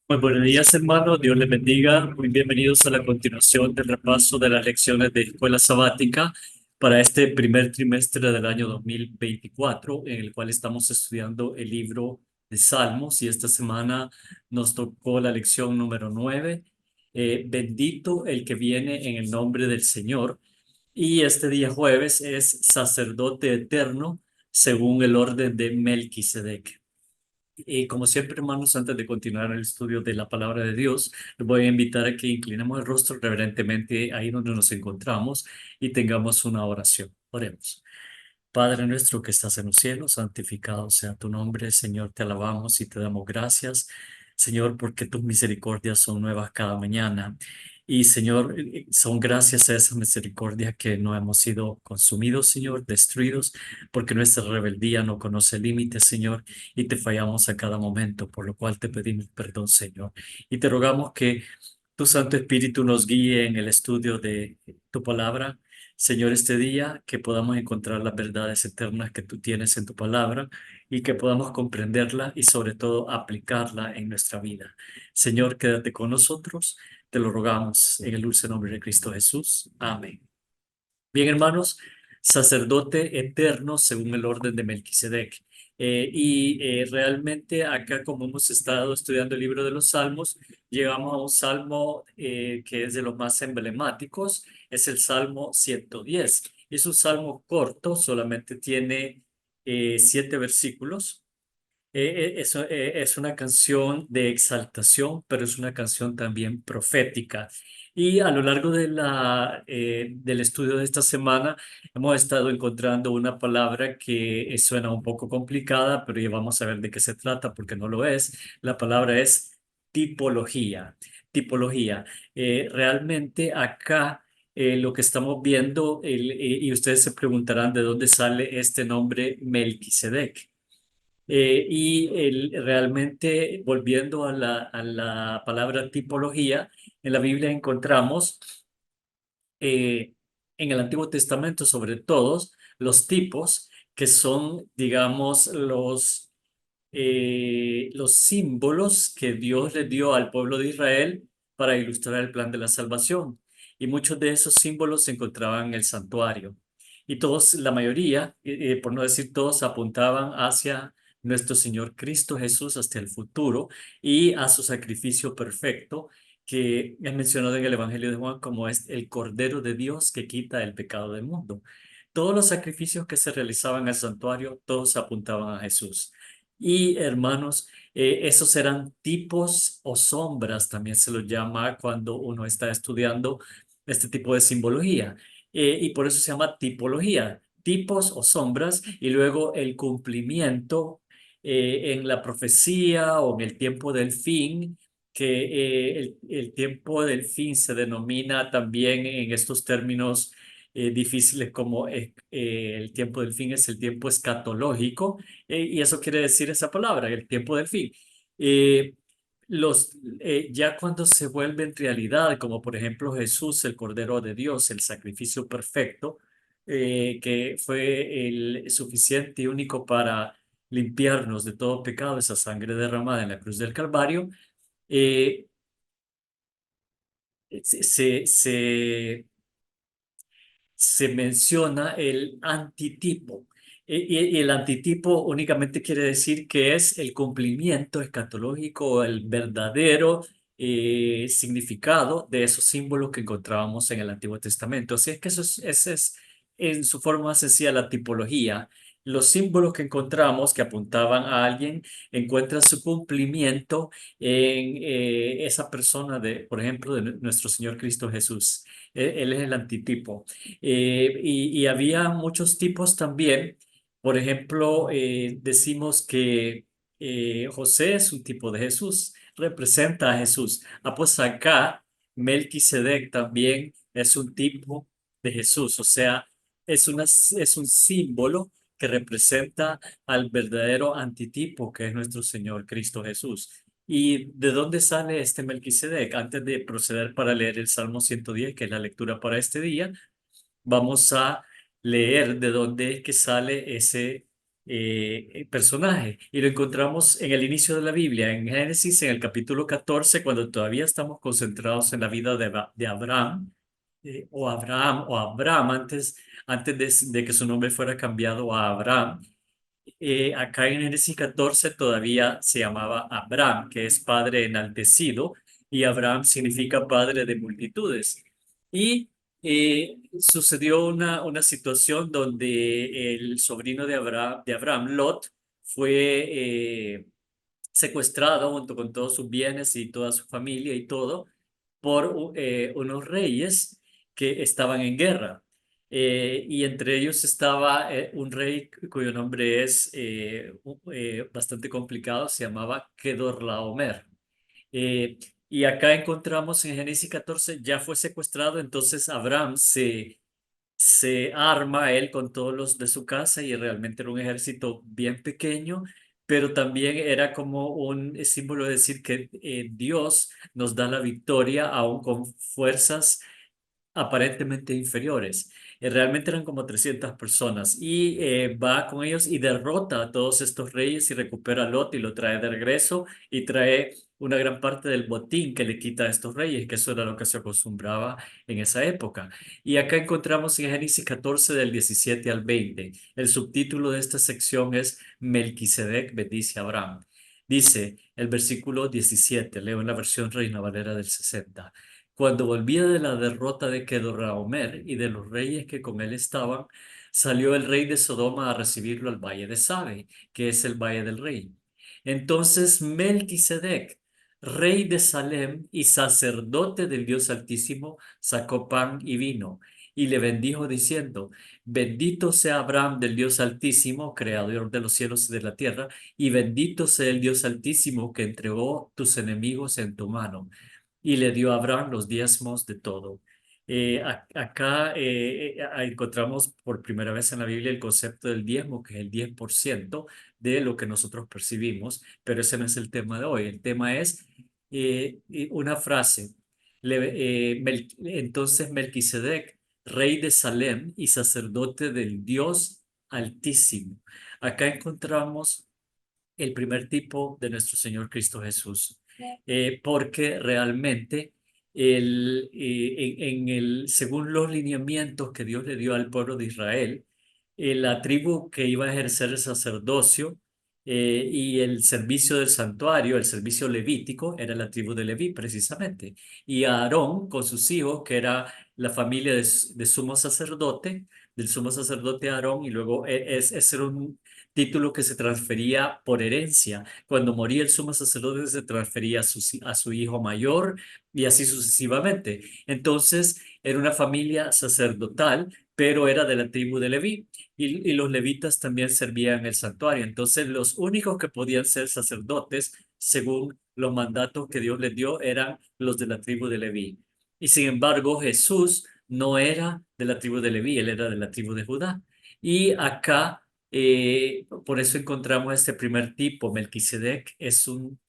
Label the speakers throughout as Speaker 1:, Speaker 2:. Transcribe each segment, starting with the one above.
Speaker 1: Muy buenos días, hermanos. Dios les bendiga. Muy bienvenidos a la continuación del repaso de las lecciones de escuela sabática para este primer trimestre del año 2024, en el cual estamos estudiando el libro de Salmos. Y esta semana nos tocó la lección número 9. Bendito el que viene en el nombre del Señor. Y este día jueves es sacerdote eterno según el orden de Melquisedec. Y como siempre, hermanos, antes de continuar el estudio de la palabra de Dios, les voy a invitar a que inclinemos el rostro reverentemente ahí donde nos encontramos y tengamos una oración. Oremos. Padre nuestro que estás en los cielos, santificado sea tu nombre. Señor, te alabamos y te damos gracias, Señor, porque tus misericordias son nuevas cada mañana. Y Señor, son gracias a esa misericordia que no hemos sido consumidos, Señor, destruidos, porque nuestra rebeldía no conoce límites, Señor, y te fallamos a cada momento, por lo cual te pedimos perdón, Señor. Y te rogamos que tu Santo Espíritu nos guíe en el estudio de tu palabra. Señor, este día que podamos encontrar las verdades eternas que tú tienes en tu palabra y que podamos comprenderla y sobre todo aplicarla en nuestra vida. Señor, quédate con nosotros, te lo rogamos en el dulce nombre de Cristo Jesús. Amén. Bien, hermanos, sacerdote eterno según el orden de Melquisedec. Realmente acá, como hemos estado estudiando el libro de los Salmos, llegamos a un salmo que es de los más emblemáticos, es el Salmo 110. Es un salmo corto, solamente tiene 7 versículos. Es una canción de exaltación, pero es una canción también profética. Y a lo largo del estudio de esta semana hemos estado encontrando una palabra que suena un poco complicada, pero ya vamos a ver de qué se trata porque no lo es. La palabra es tipología. Tipología. Realmente acá lo que estamos viendo, y ustedes se preguntarán de dónde sale este nombre Melquisedec. Realmente, volviendo a la palabra tipología, en la Biblia encontramos eh, en el Antiguo Testamento, sobre todo, los tipos que son, digamos, los símbolos que Dios le dio al pueblo de Israel para ilustrar el plan de la salvación. Y muchos de esos símbolos se encontraban en el santuario. Y todos, la mayoría, por no decir todos, apuntaban hacia nuestro Señor Cristo Jesús, hasta el futuro y a su sacrificio perfecto, que es mencionado en el Evangelio de Juan como es el Cordero de Dios que quita el pecado del mundo. Todos los sacrificios que se realizaban en el santuario, todos apuntaban a Jesús. Y hermanos, esos eran tipos o sombras, también se los llama cuando uno está estudiando este tipo de simbología. Y por eso se llama tipología, tipos o sombras, y luego el cumplimiento en la profecía o en el tiempo del fin, que el tiempo del fin se denomina también en estos términos difíciles como el tiempo del fin es el tiempo escatológico, y eso quiere decir esa palabra, el tiempo del fin. Eh, ya cuando se vuelve en realidad, como por ejemplo Jesús, el Cordero de Dios, el sacrificio perfecto, que fue el suficiente y único para limpiarnos de todo pecado, esa sangre derramada en la cruz del Calvario, eh, se, se, se se menciona el antitipo. Y el antitipo únicamente quiere decir que es el cumplimiento escatológico, el verdadero significado de esos símbolos que encontrábamos en el Antiguo Testamento. Así es que esa es en su forma más sencilla la tipología. Los símbolos que encontramos que apuntaban a alguien encuentran su cumplimiento en esa persona de, por ejemplo, de nuestro Señor Cristo Jesús. Él es el antitipo. Y había muchos tipos también. Por ejemplo, decimos que José es un tipo de Jesús, representa a Jesús. Ah, pues acá Melquisedec también es un tipo de Jesús, o sea, es un símbolo que representa al verdadero antitipo que es nuestro Señor Cristo Jesús. ¿Y de dónde sale este Melquisedec? Antes de proceder para leer el Salmo 110, que es la lectura para este día, vamos a leer de dónde es que sale personaje y lo encontramos en el inicio de la Biblia, en Génesis, en el capítulo 14, cuando todavía estamos concentrados en la vida de Abraham, o Abraham, antes de que su nombre fuera cambiado a Abraham. Acá en Génesis 14 todavía se llamaba Abraham, que es padre enaltecido, y Abraham significa padre de multitudes. Y sucedió una situación donde el sobrino de Abraham, Lot, fue secuestrado junto con todos sus bienes y toda su familia y todo por unos reyes que estaban en guerra. Y entre ellos estaba un rey cuyo nombre es bastante complicado, se llamaba Kedorlaomer. Eh, y acá encontramos en Génesis 14, ya fue secuestrado, entonces Abraham se arma él con todos los de su casa y realmente era un ejército bien pequeño, pero también era como un símbolo de decir que Dios nos da la victoria aún con fuerzas aparentemente inferiores. Realmente eran como 300 personas y va con ellos y derrota a todos estos reyes y recupera a Lot y lo trae de regreso y trae una gran parte del botín que le quita a estos reyes, que eso era lo que se acostumbraba en esa época. Y acá encontramos en Génesis 14 del 17 al 20. El subtítulo de esta sección es Melquisedec bendice a Abraham. Dice el versículo 17, leo en la versión Reina Valera del 60. Cuando volvía de la derrota de Kedorlaomer y de los reyes que con él estaban, salió el rey de Sodoma a recibirlo al valle de Sabe, que es el valle del rey. Entonces Melquisedec, rey de Salem y sacerdote del Dios Altísimo, sacó pan y vino y le bendijo diciendo: Bendito sea Abraham del Dios Altísimo, creador de los cielos y de la tierra, y bendito sea el Dios Altísimo que entregó tus enemigos en tu mano y le dio a Abraham los diezmos de todo. Acá encontramos por primera vez en la Biblia el concepto del diezmo, que es el 10% de lo que nosotros percibimos, pero ese no es el tema de hoy. El tema es una frase. Entonces Melquisedec, rey de Salem y sacerdote del Dios Altísimo. Acá encontramos el primer tipo de nuestro Señor Cristo Jesús, porque realmente según los lineamientos que Dios le dio al pueblo de Israel, la tribu que iba a ejercer el sacerdocio y el servicio del santuario, el servicio levítico, era la tribu de Leví precisamente, y Aarón con sus hijos, que era la familia de sumo sacerdote, del sumo sacerdote Aarón, y luego ese era un título que se transfería por herencia. Cuando moría el sumo sacerdote se transfería a su hijo mayor y así sucesivamente. Entonces era una familia sacerdotal, pero era de la tribu de Leví y los levitas también servían en el santuario. Entonces los únicos que podían ser sacerdotes, según los mandatos que Dios les dio, eran los de la tribu de Leví. Y sin embargo, Jesús no era de la tribu de Leví, él era de la tribu de Judá. Y acá por eso encontramos este primer tipo. Melquisedec es un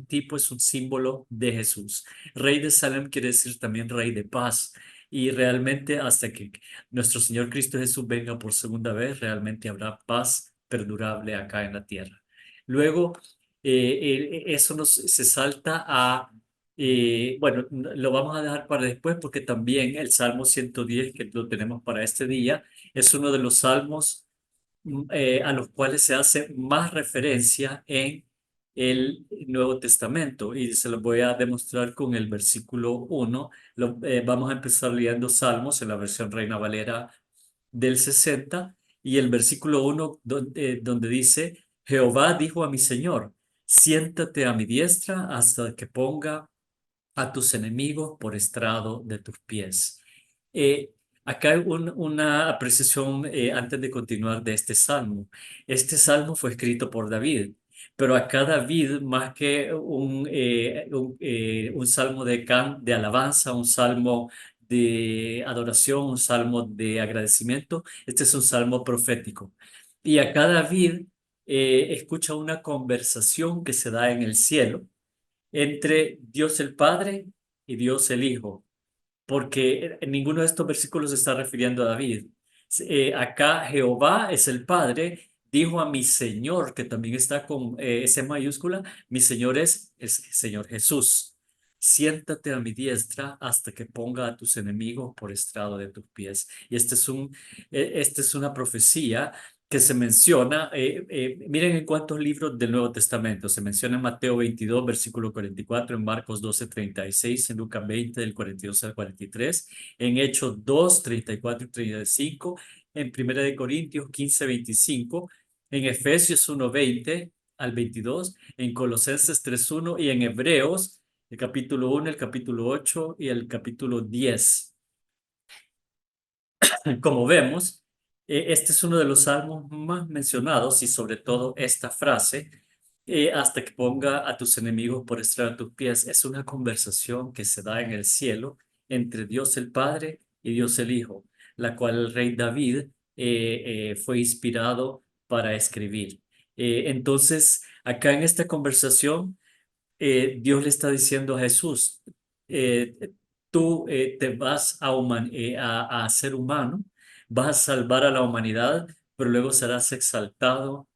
Speaker 1: tipo, es un símbolo de Jesús. Rey de Salem quiere decir también rey de paz. Y realmente hasta que nuestro Señor Cristo Jesús venga por segunda vez, realmente habrá paz perdurable acá en la tierra. Luego, eso se salta bueno, lo vamos a dejar para después porque también el Salmo 110, que lo tenemos para este día, es uno de los salmos a los cuales se hace más referencia en el Nuevo Testamento y se los voy a demostrar con el versículo 1. Vamos a empezar leyendo Salmos en la versión Reina Valera del 60 y el versículo 1 donde dice: Jehová dijo a mi Señor, siéntate a mi diestra hasta que ponga a tus enemigos por estrado de tus pies. Eh, Acá hay una apreciación antes de continuar de este salmo. Este salmo fue escrito por David, pero acá David, más que un salmo de alabanza, un salmo de adoración, un salmo de agradecimiento, este es un salmo profético. Y acá David escucha una conversación que se da en el cielo entre Dios el Padre y Dios el Hijo, porque en ninguno de estos versículos se está refiriendo a David. Acá Jehová es el Padre, dijo a mi Señor, que también está con S mayúscula, mi Señor es el Señor Jesús. Siéntate a mi diestra hasta que ponga a tus enemigos por estrado de tus pies. Y esta es una profecía que se menciona, miren en cuántos libros del Nuevo Testamento, se menciona en Mateo 22, versículo 44, en Marcos 12, 36, en Lucas 20, del 42 al 43, en Hechos 2, 34 y 35, en Primera de Corintios 15, 25, en Efesios 1, 20 al 22, en Colosenses 3, 1 y en Hebreos, el capítulo 1, el capítulo 8 y el capítulo 10. Como vemos, este es uno de los salmos más mencionados y sobre todo esta frase, hasta que ponga a tus enemigos por estrado de tus pies, es una conversación que se da en el cielo entre Dios el Padre y Dios el Hijo, la cual el rey David fue inspirado para escribir. Entonces, acá en esta conversación, Dios le está diciendo a Jesús, tú te vas a ser humano, vas a salvar a la humanidad, pero luego serás exaltado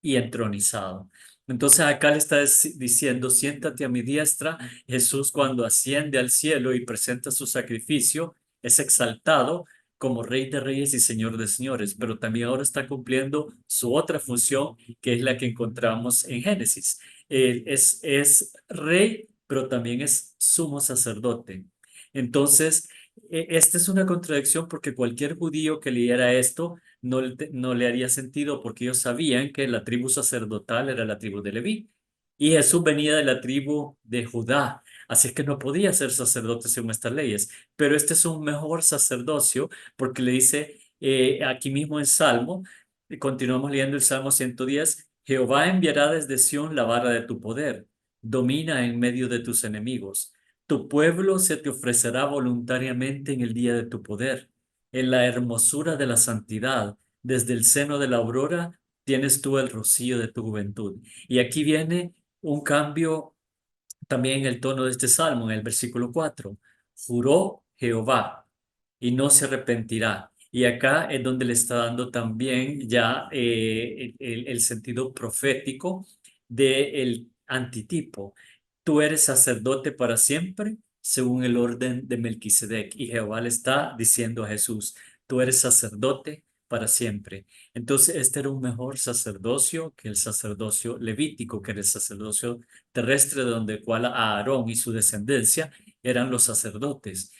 Speaker 1: y entronizado. Entonces acá le está diciendo, siéntate a mi diestra. Jesús cuando asciende al cielo y presenta su sacrificio, es exaltado como Rey de Reyes y Señor de Señores, pero también ahora está cumpliendo su otra función, que es la que encontramos en Génesis. Es rey, pero también es sumo sacerdote. Entonces, esta es una contradicción porque cualquier judío que leyera esto no le haría sentido porque ellos sabían que la tribu sacerdotal era la tribu de Leví y Jesús venía de la tribu de Judá, así es que no podía ser sacerdote según estas leyes, pero este es un mejor sacerdocio porque le dice aquí mismo en Salmo, continuamos leyendo el Salmo 110, Jehová enviará desde Sión la vara de tu poder, domina en medio de tus enemigos. Tu pueblo se te ofrecerá voluntariamente en el día de tu poder. En la hermosura de la santidad, desde el seno de la aurora, tienes tú el rocío de tu juventud. Y aquí viene un cambio también en el tono de este salmo, en el versículo 4. Juró Jehová y no se arrepentirá. Y acá es donde le está dando también ya el sentido profético del antitipo. Tú eres sacerdote para siempre, según el orden de Melquisedec. Y Jehová le está diciendo a Jesús, tú eres sacerdote para siempre. Entonces, este era un mejor sacerdocio que el sacerdocio levítico, que era el sacerdocio terrestre, donde cual Aarón y su descendencia eran los sacerdotes.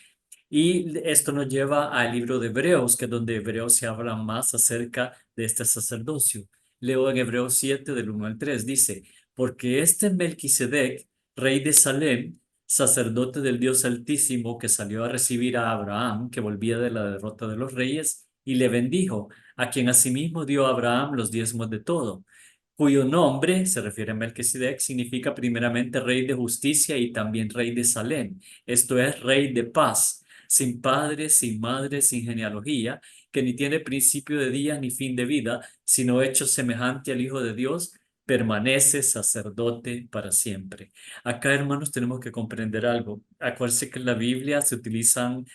Speaker 1: Y esto nos lleva al libro de Hebreos, que es donde Hebreos se habla más acerca de este sacerdocio. Leo en Hebreos 7, del 1 al 3, dice, porque este Melquisedec, rey de Salem, sacerdote del Dios Altísimo, que salió a recibir a Abraham, que volvía de la derrota de los reyes, y le bendijo, a quien asimismo dio a Abraham los diezmos de todo, cuyo nombre, se refiere a Melquisedec, significa primeramente rey de justicia y también rey de Salem, esto es rey de paz, sin padre, sin madre, sin genealogía, que ni tiene principio de día ni fin de vida, sino hecho semejante al Hijo de Dios, permanece sacerdote para siempre. Acá, hermanos, tenemos que comprender algo. Acuérdense que en la Biblia se utilizan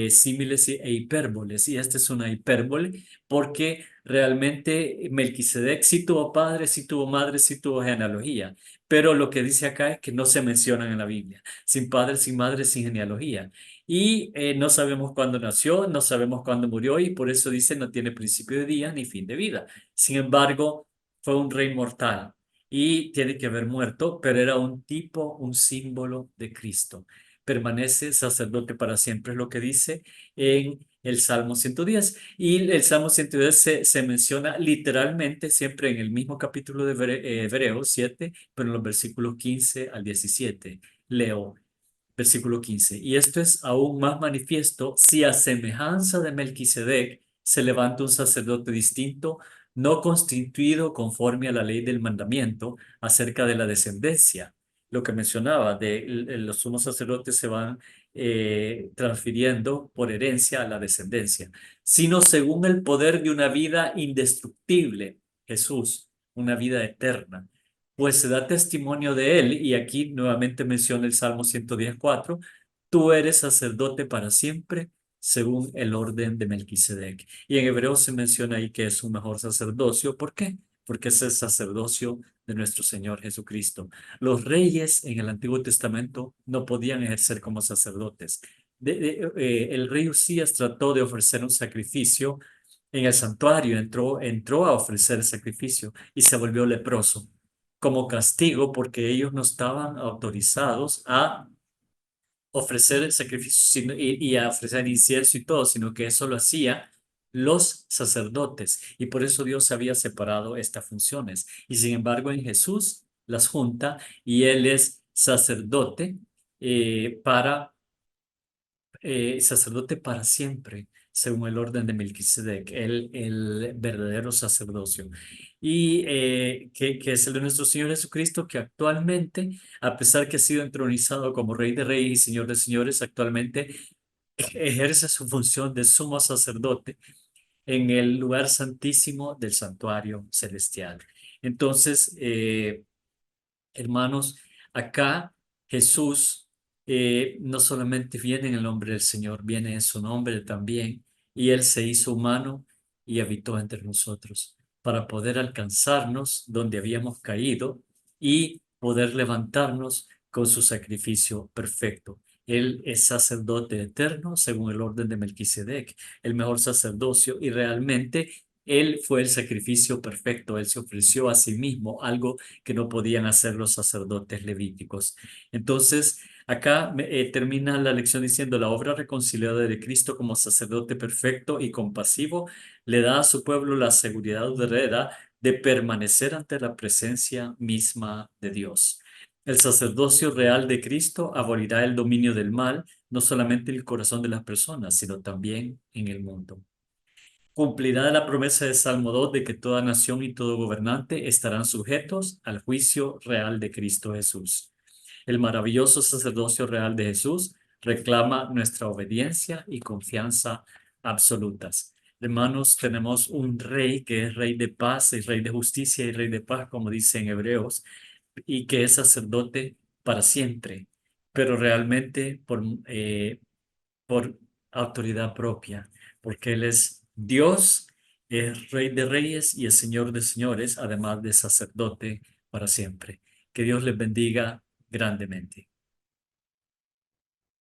Speaker 1: símiles e hipérboles, y esta es una hipérbole porque realmente Melquisedec sí tuvo padre, sí tuvo madre, sí tuvo genealogía, pero lo que dice acá es que no se mencionan en la Biblia, sin padre, sin madre, sin genealogía. Y no sabemos cuándo nació, no sabemos cuándo murió y por eso dice no tiene principio de día ni fin de vida. Sin embargo, fue un rey mortal y tiene que haber muerto, pero era un tipo, un símbolo de Cristo. Permanece sacerdote para siempre, es lo que dice en el Salmo 110. Y el Salmo 110 se menciona literalmente siempre en el mismo capítulo de Hebreos 7, pero en los versículos 15 al 17. Leo. Versículo 15. Y esto es aún más manifiesto si a semejanza de Melquisedec se levanta un sacerdote distinto, no constituido conforme a la ley del mandamiento acerca de la descendencia. Lo que mencionaba, los sumos sacerdotes se van transfiriendo por herencia a la descendencia, sino según el poder de una vida indestructible, Jesús, una vida eterna pues se da testimonio de él, y aquí nuevamente menciona el Salmo 114, tú eres sacerdote para siempre según el orden de Melquisedec. Y en hebreo se menciona ahí que es un mejor sacerdocio. ¿Por qué? Porque es el sacerdocio de nuestro Señor Jesucristo. Los reyes en el Antiguo Testamento no podían ejercer como sacerdotes. El rey Usías trató de ofrecer un sacrificio en el santuario, entró a ofrecer sacrificio y se volvió leproso como castigo porque ellos no estaban autorizados a ofrecer sacrificios y a ofrecer incienso y todo, sino que eso lo hacía los sacerdotes y por eso Dios había separado estas funciones. Y sin embargo en Jesús las junta y Él es sacerdote para sacerdote para siempre, según el orden de Melquisedec, el verdadero sacerdocio. Y que es el de nuestro Señor Jesucristo, que actualmente, a pesar que ha sido entronizado como Rey de Reyes y Señor de Señores, actualmente ejerce su función de sumo sacerdote en el lugar santísimo del santuario celestial. Entonces, hermanos, acá Jesús no solamente viene en el nombre del Señor, viene en su nombre también, y Él se hizo humano y habitó entre nosotros para poder alcanzarnos donde habíamos caído y poder levantarnos con su sacrificio perfecto. Él es sacerdote eterno según el orden de Melquisedec, el mejor sacerdocio, y realmente Él fue el sacrificio perfecto. Él se ofreció a sí mismo, algo que no podían hacer los sacerdotes levíticos. Entonces, acá termina la lección diciendo, la obra reconciliadora de Cristo como sacerdote perfecto y compasivo le da a su pueblo la seguridad duradera de permanecer ante la presencia misma de Dios. El sacerdocio real de Cristo abolirá el dominio del mal, no solamente en el corazón de las personas, sino también en el mundo. Cumplirá la promesa de Salmo 2 de que toda nación y todo gobernante estarán sujetos al juicio real de Cristo Jesús. El maravilloso sacerdocio real de Jesús reclama nuestra obediencia y confianza absolutas. Hermanos, tenemos un rey que es rey de paz y rey de justicia y rey de paz, como dice en Hebreos, y que es sacerdote para siempre, pero realmente por autoridad propia, porque Él es Dios, es Rey de Reyes y es Señor de Señores, además de sacerdote para siempre. Que Dios les bendiga grandemente.